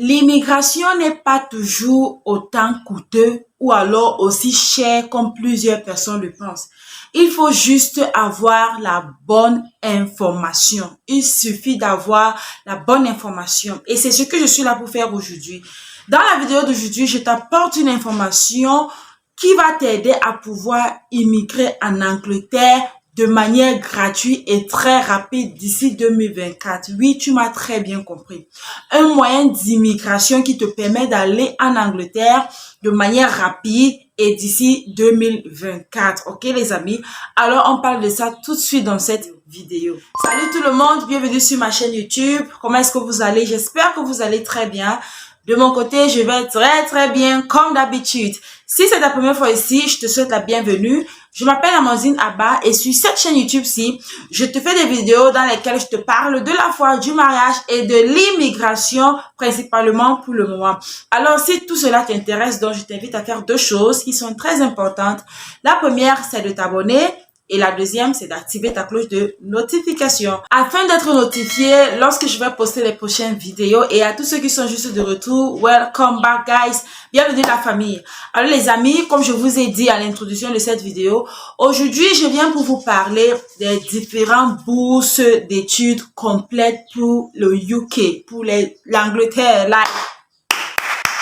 L'immigration n'est pas toujours autant coûteux ou alors aussi cher comme plusieurs personnes le pensent. Il faut juste avoir la bonne information. Il suffit d'avoir la bonne information. Et c'est ce que je suis là pour faire aujourd'hui. Dans la vidéo d'aujourd'hui, je t'apporte une information qui va t'aider à pouvoir immigrer en Angleterre de manière gratuite et très rapide d'ici 2024. Oui, tu m'as très bien compris. Un moyen d'immigration qui te permet d'aller en Angleterre de manière rapide et d'ici 2024. Ok les amis? Alors on parle de ça tout de suite dans cette vidéo. Salut tout le monde, bienvenue sur ma chaîne YouTube. Comment est-ce que vous allez? J'espère que vous allez très bien. De mon côté, je vais très bien comme d'habitude. Si c'est ta première fois ici, je te souhaite la bienvenue. Je m'appelle Amandine Abba et sur cette chaîne YouTube-ci, je te fais des vidéos dans lesquelles je te parle de la foi, du mariage et de l'immigration, principalement pour le moment. Alors, si tout cela t'intéresse, donc je t'invite à faire deux choses qui sont très importantes. La première, c'est de t'abonner. Et la deuxième, c'est d'activer ta cloche de notification afin d'être notifié lorsque je vais poster les prochaines vidéos. Et à tous ceux qui sont juste de retour, welcome back guys, bienvenue la famille. Alors les amis, comme je vous ai dit à l'introduction de cette vidéo, aujourd'hui je viens pour vous parler des différentes bourses d'études complètes pour le UK, pour l'Angleterre.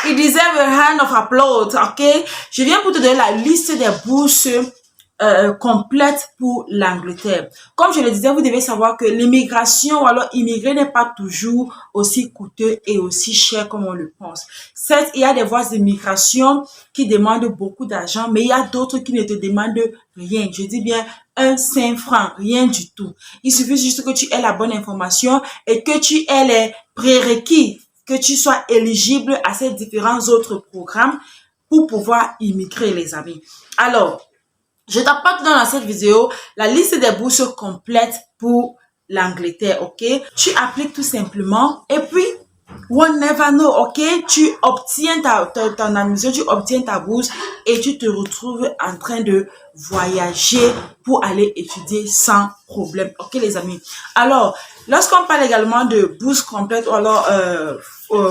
It deserves a hand of applause, ok? Je viens pour te donner la liste des bourses complète pour l'Angleterre. Comme je le disais, vous devez savoir que l'immigration ou alors immigrer n'est pas toujours aussi coûteux et aussi cher comme on le pense. Certes, il y a des voies d'immigration qui demandent beaucoup d'argent, mais il y a d'autres qui ne te demandent rien. Je dis bien un 5 francs, rien du tout. Il suffit juste que tu aies la bonne information et que tu aies les prérequis, que tu sois éligible à ces différents autres programmes pour pouvoir immigrer, les amis. Alors, je t'apporte dans cette vidéo la liste des bourses complètes pour l'Angleterre, ok? Tu appliques tout simplement et puis, one never know, ok? Tu obtiens ton admission, tu obtiens ta bourse et tu te retrouves en train de voyager pour aller étudier sans problème, ok les amis? Alors, lorsqu'on parle également de bourse complète ou alors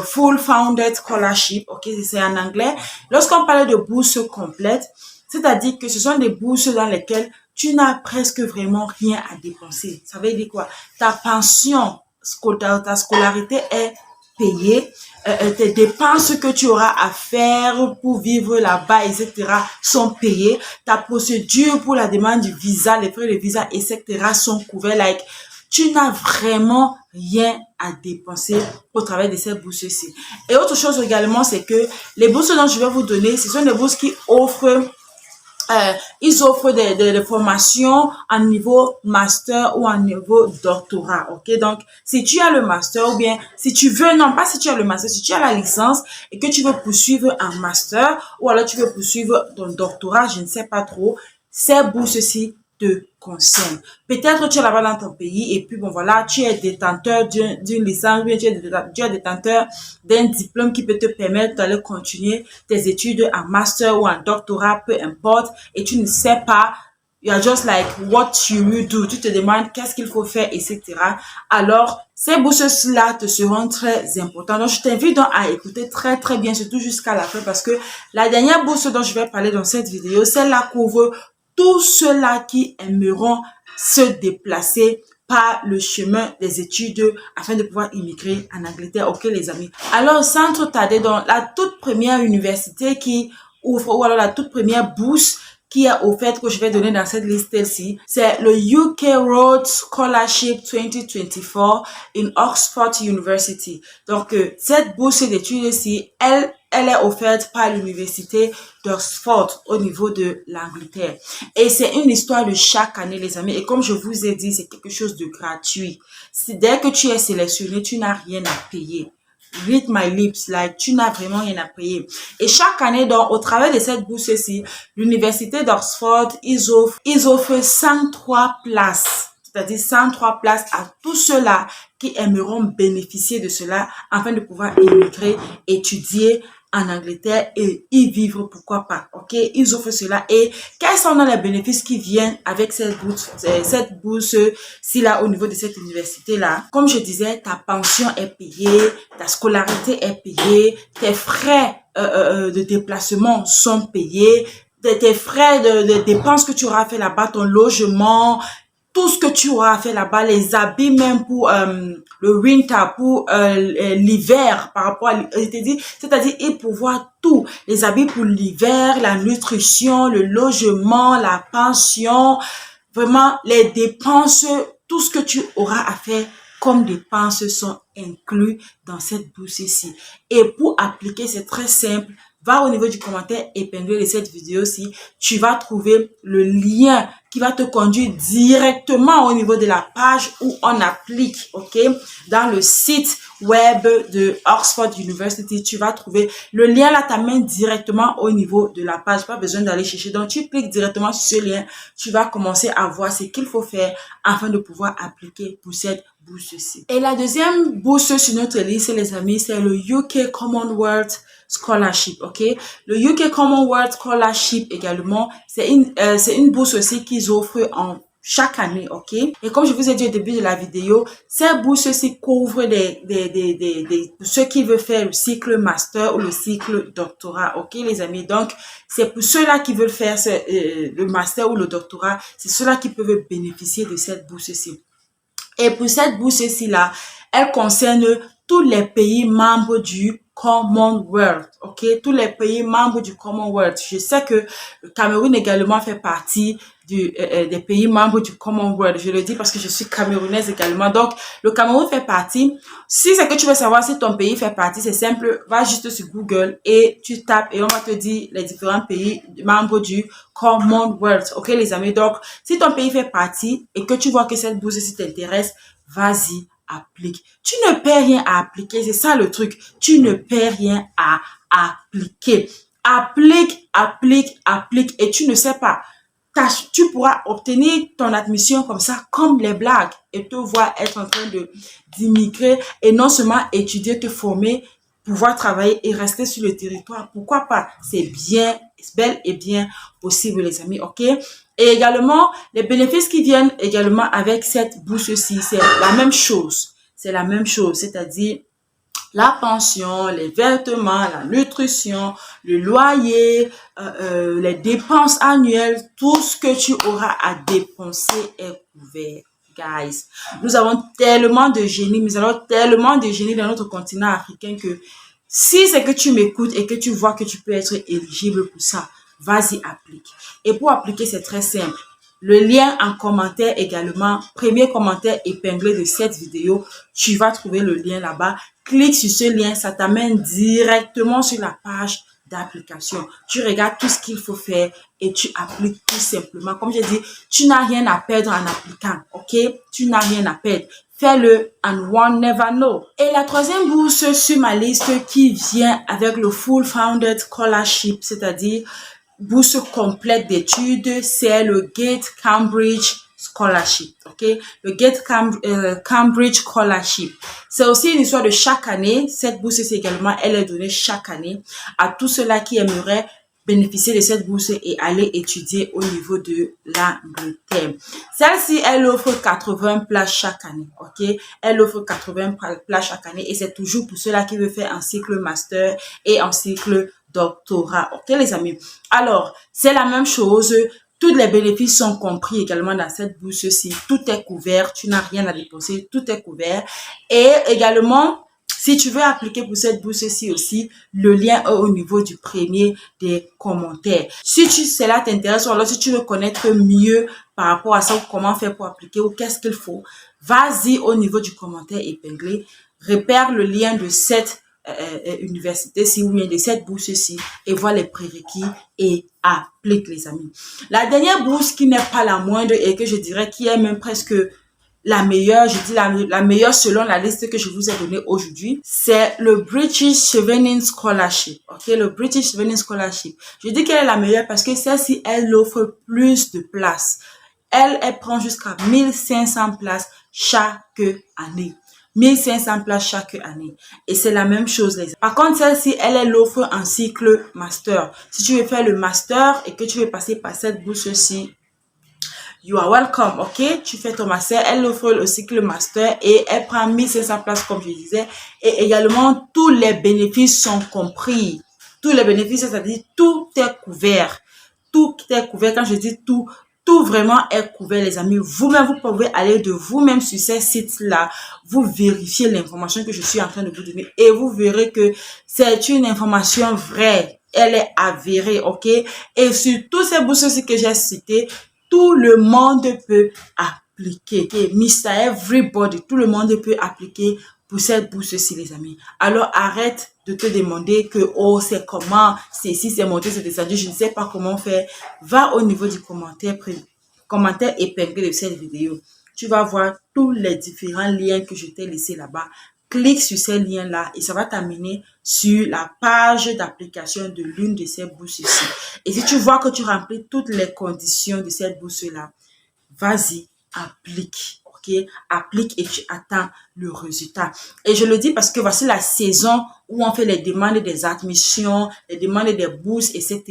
full funded scholarship, ok, c'est en anglais. Lorsqu'on parle de bourse complète, c'est-à-dire que ce sont des bourses dans lesquelles tu n'as presque vraiment rien à dépenser. Ça veut dire quoi? Ta pension, ta scolarité est payée. Tes dépenses que tu auras à faire pour vivre là-bas, etc. sont payées. Ta procédure pour la demande du visa, les frais de visa, etc. sont couverts. Tu n'as vraiment rien à dépenser au travers de ces bourses-ci. Et autre chose également, c'est que les bourses dont je vais vous donner, ce sont des bourses qui offrent ils offrent des formations en niveau master ou en niveau doctorat, ok? Donc, si tu as le master ou bien si tu veux, non, pas si tu as le master, si tu as la licence et que tu veux poursuivre un master ou alors tu veux poursuivre ton doctorat, je ne sais pas trop, ces bourses-ci te concernent. Peut-être tu es là-bas dans ton pays et puis bon voilà, tu es détenteur d'une licence, bien tu es détenteur d'un diplôme qui peut te permettre d'aller continuer tes études en master ou en doctorat, peu importe, et tu ne sais pas, you are just like, what you will do? Tu te demandes qu'est-ce qu'il faut faire, etc. Alors, ces bourses-là te seront très importantes. Donc, je t'invite donc à écouter très bien, surtout jusqu'à la fin, parce que la dernière bourse dont je vais parler dans cette vidéo, celle-là couvre tous ceux-là qui aimeront se déplacer par le chemin des études afin de pouvoir immigrer en Angleterre. Ok les amis. Alors sans trop tarder, donc la toute première université qui ouvre ou alors la toute première bourse qui est offerte que je vais donner dans cette liste-ci, c'est le UK Road Scholarship 2024 in Oxford University. Donc cette bourse d'études-ci, elle est offerte par l'université d'Oxford au niveau de l'Angleterre. Et c'est une histoire de chaque année, les amis. Et comme je vous ai dit, c'est quelque chose de gratuit. Dès que tu es sélectionné, tu n'as rien à payer. Read my lips, tu n'as vraiment rien à payer. Et chaque année, donc, au travers de cette bourse-ci, l'université d'Oxford, ils offrent 103 places. C'est-à-dire 103 places à tous ceux-là qui aimeront bénéficier de cela afin de pouvoir immigrer, étudier en Angleterre et y vivre, pourquoi pas, ok? Ils offrent cela. Et quels sont les bénéfices qui viennent avec cette bourse-ci là au niveau de cette université-là? Comme je disais, ta pension est payée, ta scolarité est payée, tes frais de déplacement sont payés, tes frais de dépenses que tu auras fait là-bas, ton logement, tout ce que tu auras fait là-bas, les habits même pour le winter, pour l'hiver par rapport à, c'est-à-dire il pourvoit tout, les habits pour l'hiver, la nutrition, le logement, la pension, vraiment les dépenses, tout ce que tu auras à faire comme dépenses sont inclus dans cette bourse-ci. Et pour appliquer, c'est très simple. Va au niveau du commentaire épinglé de cette vidéo-ci. Tu vas trouver le lien qui va te conduire directement au niveau de la page où on applique, ok? Dans le site web de Oxford University, tu vas trouver le lien là, t'amène directement au niveau de la page. Pas besoin d'aller chercher. Donc, tu cliques directement sur ce lien. Tu vas commencer à voir ce qu'il faut faire afin de pouvoir appliquer pour cette bourse-ci. Et la deuxième bourse sur notre liste, les amis, c'est le UK Commonwealth Scholarship, ok? Le UK Commonwealth Scholarship également, c'est une bourse aussi qu'ils offrent en chaque année, ok? Et comme je vous ai dit au début de la vidéo, ces bourses-ci couvrent ceux qui veulent faire le cycle master ou le cycle doctorat, ok les amis? Donc, c'est pour ceux-là qui veulent faire le master ou le doctorat, c'est ceux-là qui peuvent bénéficier de cette bourse-ci. Et pour cette bourse-ci là, elle concerne tous les pays membres du Commonwealth, ok? Tous les pays membres du Commonwealth. Je sais que le Cameroun également fait partie des pays membres du Commonwealth. Je le dis parce que je suis camerounaise également. Donc, le Cameroun fait partie. Si c'est que tu veux savoir si ton pays fait partie, c'est simple. Va juste sur Google et tu tapes et on va te dire les différents pays membres du Commonwealth. Ok, les amis? Donc, si ton pays fait partie et que tu vois que cette bourse-ci t'intéresse, vas-y, applique. Tu ne perds rien à appliquer. C'est ça le truc. Tu ne perds rien à appliquer. Applique, applique, applique et tu ne sais pas. Tu pourras obtenir ton admission comme ça, comme les blagues, et te voir être en train d'immigrer et non seulement étudier, te former, pouvoir travailler et rester sur le territoire. Pourquoi pas? C'est bien, bel et bien possible, les amis, ok? Et également, les bénéfices qui viennent également avec cette bourse-ci, c'est la même chose. C'est la même chose, c'est-à-dire la pension, les vêtements, la nutrition, le loyer, les dépenses annuelles, tout ce que tu auras à dépenser est couvert. Guys, nous avons tellement de génie, nous avons tellement de génie dans notre continent africain que si c'est que tu m'écoutes et que tu vois que tu peux être éligible pour ça, vas-y, applique. Et pour appliquer, c'est très simple. Le lien en commentaire également, premier commentaire épinglé de cette vidéo, tu vas trouver le lien là-bas. Clique sur ce lien, ça t'amène directement sur la page d'application. Tu regardes tout ce qu'il faut faire et tu appliques tout simplement. Comme je dis, tu n'as rien à perdre en appliquant, ok? Tu n'as rien à perdre. Fais-le and one never know. Et la troisième bourse sur ma liste qui vient avec le Full Founded Scholarship, c'est-à-dire bourse complète d'études, c'est le Gate Cambridge Scholarship, ok? Le Gate Cambridge Scholarship. C'est aussi une histoire de chaque année. Cette bourse, c'est également, elle est donnée chaque année à tous ceux-là qui aimeraient bénéficier de cette bourse et aller étudier au niveau de l'Angleterre. Celle-ci, elle offre 80 places chaque année, ok? Elle offre 80 places chaque année et c'est toujours pour ceux-là qui veulent faire un cycle master et un cycle doctorat, ok les amis? Alors, c'est la même chose. Tous les bénéfices sont compris également dans cette bourse-ci. Tout est couvert. Tu n'as rien à dépenser. Tout est couvert. Et également, si tu veux appliquer pour cette bourse-ci aussi, le lien est au niveau du premier des commentaires. Si cela t'intéresse ou alors si tu veux connaître mieux par rapport à ça, comment faire pour appliquer ou qu'est-ce qu'il faut, vas-y au niveau du commentaire épinglé. Repère le lien de cette université-ci ou bien de cette bourse-ci et vois les prérequis et applique les amis. La dernière bourse qui n'est pas la moindre et que je dirais qui est même presque la meilleure, je dis la meilleure selon la liste que je vous ai donnée aujourd'hui, c'est le British Chevening Scholarship. Ok, le British Chevening Scholarship. Je dis qu'elle est la meilleure parce que celle-ci, elle offre plus de places. Elle prend jusqu'à 1500 places chaque année. 1500 places chaque année. Et c'est la même chose, les amis. Par contre, celle-ci, elle offre un cycle master. Si tu veux faire le master et que tu veux passer par cette bourse-ci, you are welcome, ok? Tu fais ton master, elle offre le cycle master et elle prend 1500 places, comme je disais. Et également, tous les bénéfices sont compris. Tous les bénéfices, c'est-à-dire tout est couvert. Tout est couvert. Quand je dis tout, tout vraiment est couvert, les amis. Vous-même, vous pouvez aller de vous-même sur ces sites-là. Vous vérifiez l'information que je suis en train de vous donner et vous verrez que c'est une information vraie. Elle est avérée, ok? Et sur tous ces bourses que j'ai citées, tout le monde peut appliquer. Okay? Mr. Everybody, tout le monde peut appliquer pour cette bourse-ci, les amis. Alors, arrête de te demander que, oh, c'est comment, c'est si c'est monté, c'est descendu, je ne sais pas comment faire. Va au niveau du commentaire épinglé de cette vidéo. Tu vas voir tous les différents liens que je t'ai laissés là-bas. Clique sur ces liens-là et ça va t'amener sur la page d'application de l'une de ces bourses-ci. Et si tu vois que tu remplis toutes les conditions de cette bourse-là, vas-y, applique. Ok, applique et tu attends le résultat. Et je le dis parce que voici la saison où on fait les demandes des admissions, les demandes des bourses, etc.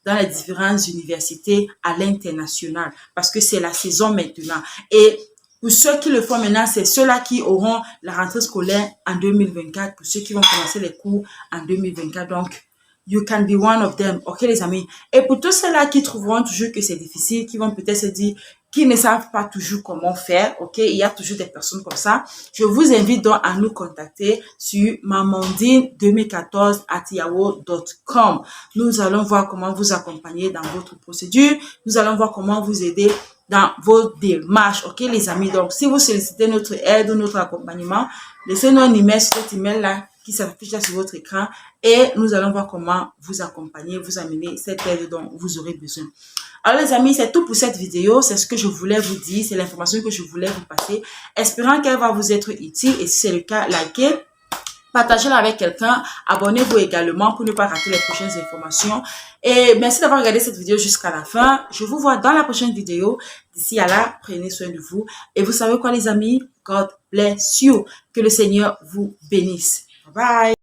dans les différentes universités à l'international. Parce que c'est la saison maintenant. Et pour ceux qui le font maintenant, c'est ceux-là qui auront la rentrée scolaire en 2024. Pour ceux qui vont commencer les cours en 2024. Donc, you can be one of them. Ok, les amis. Et pour tous ceux-là qui trouveront toujours que c'est difficile, qui vont peut-être se dire, qui ne savent pas toujours comment faire, ok, il y a toujours des personnes comme ça. Je vous invite donc à nous contacter sur mamandine2014@yahoo.com. Nous allons voir comment vous accompagner dans votre procédure. Nous allons voir comment vous aider dans vos démarches, ok, les amis. Donc, si vous sollicitez notre aide ou notre accompagnement, laissez-nous un email sur cet email-là qui s'affiche là sur votre écran et nous allons voir comment vous accompagner, vous amener cette aide dont vous aurez besoin. Alors les amis, c'est tout pour cette vidéo. C'est ce que je voulais vous dire. C'est l'information que je voulais vous passer. Espérant qu'elle va vous être utile. Et si c'est le cas, likez, partagez-la avec quelqu'un. Abonnez-vous également pour ne pas rater les prochaines informations. Et merci d'avoir regardé cette vidéo jusqu'à la fin. Je vous vois dans la prochaine vidéo. D'ici à là, prenez soin de vous. Et vous savez quoi les amis? God bless you. Que le Seigneur vous bénisse. Bye bye.